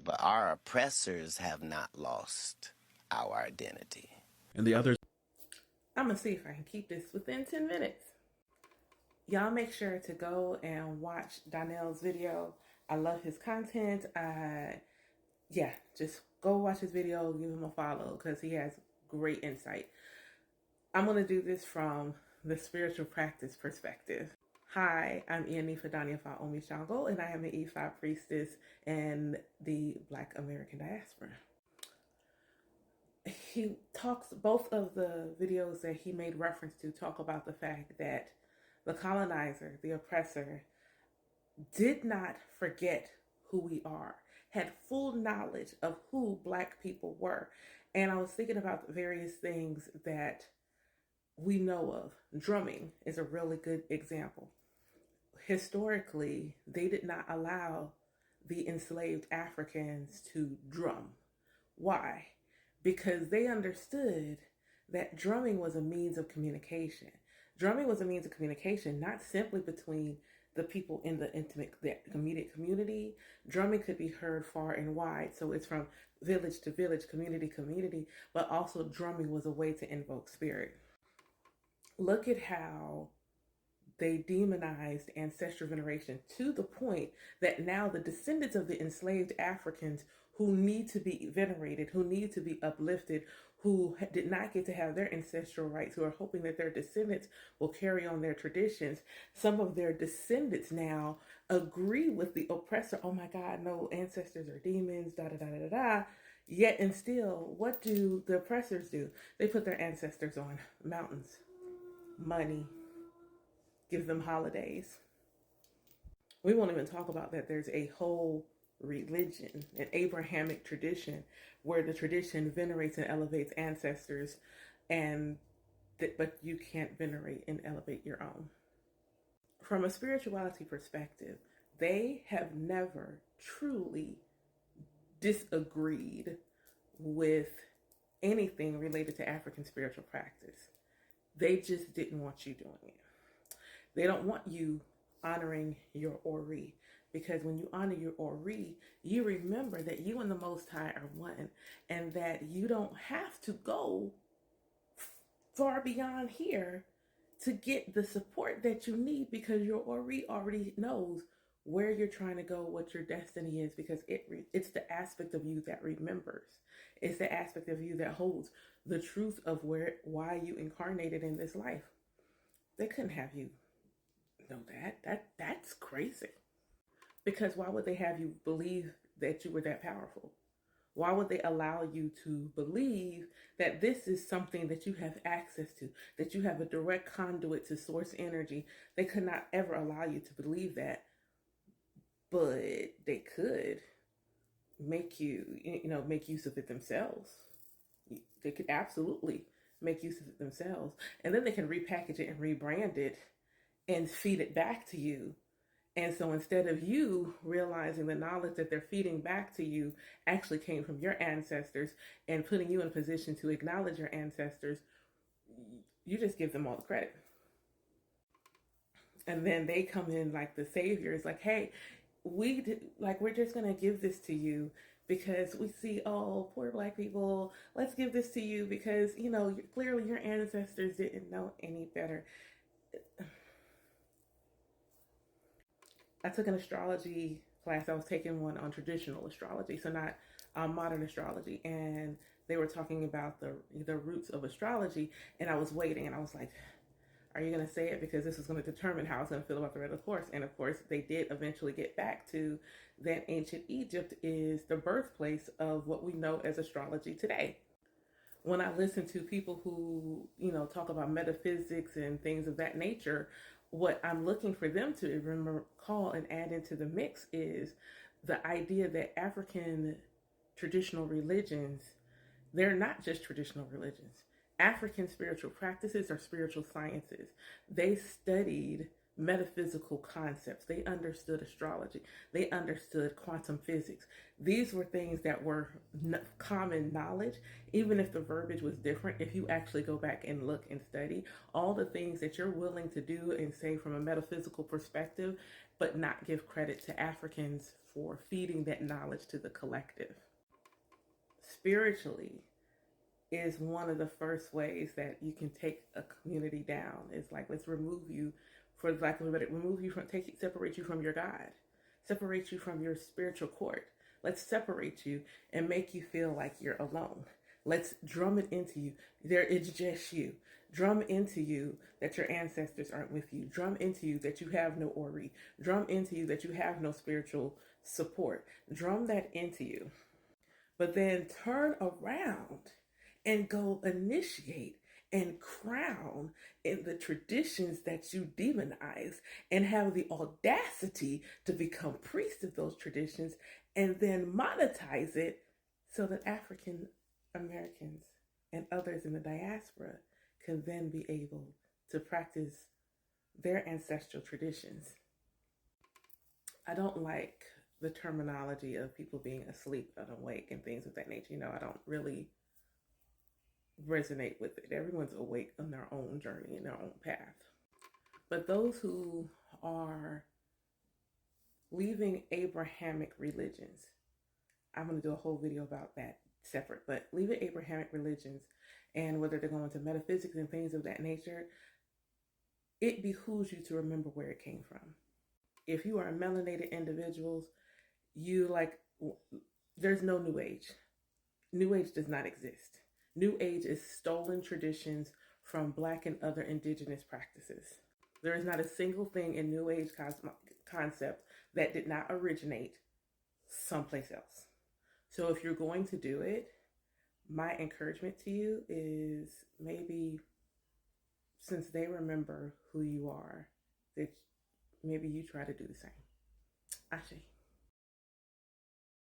but our oppressors have not lost our identity. And the others. I'm going to see if I can keep this within 10 minutes. Y'all make sure to go and watch Donnell's video. I love his content. Just go watch his video, give him a follow because he has great insight. I'm going to do this from the spiritual practice perspective. Hi, I'm Ianifa Danyafa Omi Shango, and I am an E5 priestess in the Black American diaspora. He talks, both of the videos that he made reference to talk about the fact that the colonizer, the oppressor, did not forget who we are, had full knowledge of who Black people were. And I was thinking about the various things that we know of. Drumming is a really good example. Historically, they did not allow the enslaved Africans to drum. Why? Because they understood that drumming was a means of communication. Drumming was a means of communication, not simply between the people in the immediate community. Drumming could be heard far and wide. So it's from village to village, community to community, but also drumming was a way to invoke spirit. Look at how they demonized ancestral veneration to the point that now the descendants of the enslaved Africans who need to be venerated, who need to be uplifted, who did not get to have their ancestral rights, who are hoping that their descendants will carry on their traditions. Some of their descendants now agree with the oppressor. Oh my God, no, ancestors are demons, da da da da da. Yet and still, what do the oppressors do? They put their ancestors on mountains, money, give them holidays. We won't even talk about that. There's a whole religion, an Abrahamic tradition, where the tradition venerates and elevates ancestors, but you can't venerate and elevate your own. From a spirituality perspective, they have never truly disagreed with anything related to African spiritual practice. They just didn't want you doing it. They don't want you honoring your Ori, because when you honor your Ori, you remember that you and the Most High are one, and that you don't have to go far beyond here to get the support that you need, because your Ori already knows where you're trying to go, what your destiny is, because it's the aspect of you that remembers. It's the aspect of you that holds the truth of why you incarnated in this life. They couldn't have you know that's crazy. Because why would they have you believe that you were that powerful? Why would they allow you to believe that this is something that you have access to, that you have a direct conduit to source energy? They could not ever allow you to believe that, but they could make make use of it themselves. They could absolutely make use of it themselves, and then they can repackage it and rebrand it and feed it back to you. And so instead of you realizing the knowledge that they're feeding back to you actually came from your ancestors and putting you in a position to acknowledge your ancestors, you just give them all the credit. And then they come in like the saviors, like, hey, we're just going to give this to you because we see, oh, poor Black people, let's give this to you because, clearly your ancestors didn't know any better. I took an astrology class. I was taking one on traditional astrology, so not modern astrology. And they were talking about the roots of astrology. And I was waiting, and I was like, are you going to say it? Because this is going to determine how I was going to feel about the rest of the course. And of course, they did eventually get back to that ancient Egypt is the birthplace of what we know as astrology today. When I listen to people who, talk about metaphysics and things of that nature, what I'm looking for them to recall and add into the mix is the idea that African traditional religions, they're not just traditional religions. African spiritual practices are spiritual sciences. They studied metaphysical concepts. They understood astrology. They understood quantum physics. These were things that were common knowledge, even if the verbiage was different. If you actually go back and look and study all the things that you're willing to do and say from a metaphysical perspective, but not give credit to Africans for feeding that knowledge to the collective. Spiritually is one of the first ways that you can take a community down. It's like, let's remove you, for lack of a better, remove you from, separate you from your God, separate you from your spiritual court. Let's separate you and make you feel like you're alone. Let's drum it into you. It's just you. Drum into you that your ancestors aren't with you. Drum into you that you have no Ori. Drum into you that you have no spiritual support. Drum that into you. But then turn around and go initiate and crown in the traditions that you demonize, and have the audacity to become priest of those traditions, and then monetize it so that African Americans and others in the diaspora can then be able to practice their ancestral traditions. I don't like the terminology of people being asleep and awake and things of that nature. I don't really resonate with it. Everyone's awake on their own journey and their own path. But those who are leaving Abrahamic religions, I'm going to do a whole video about that separate, but leaving Abrahamic religions and whether they're going to metaphysics and things of that nature, it behooves you to remember where it came from. If you are melanated individuals, there's no New Age. New Age does not exist. New Age is stolen traditions from Black and other indigenous practices. There is not a single thing in New Age concept that did not originate someplace else. So if you're going to do it, my encouragement to you is, maybe since they remember who you are, that maybe you try to do the same. Ashe.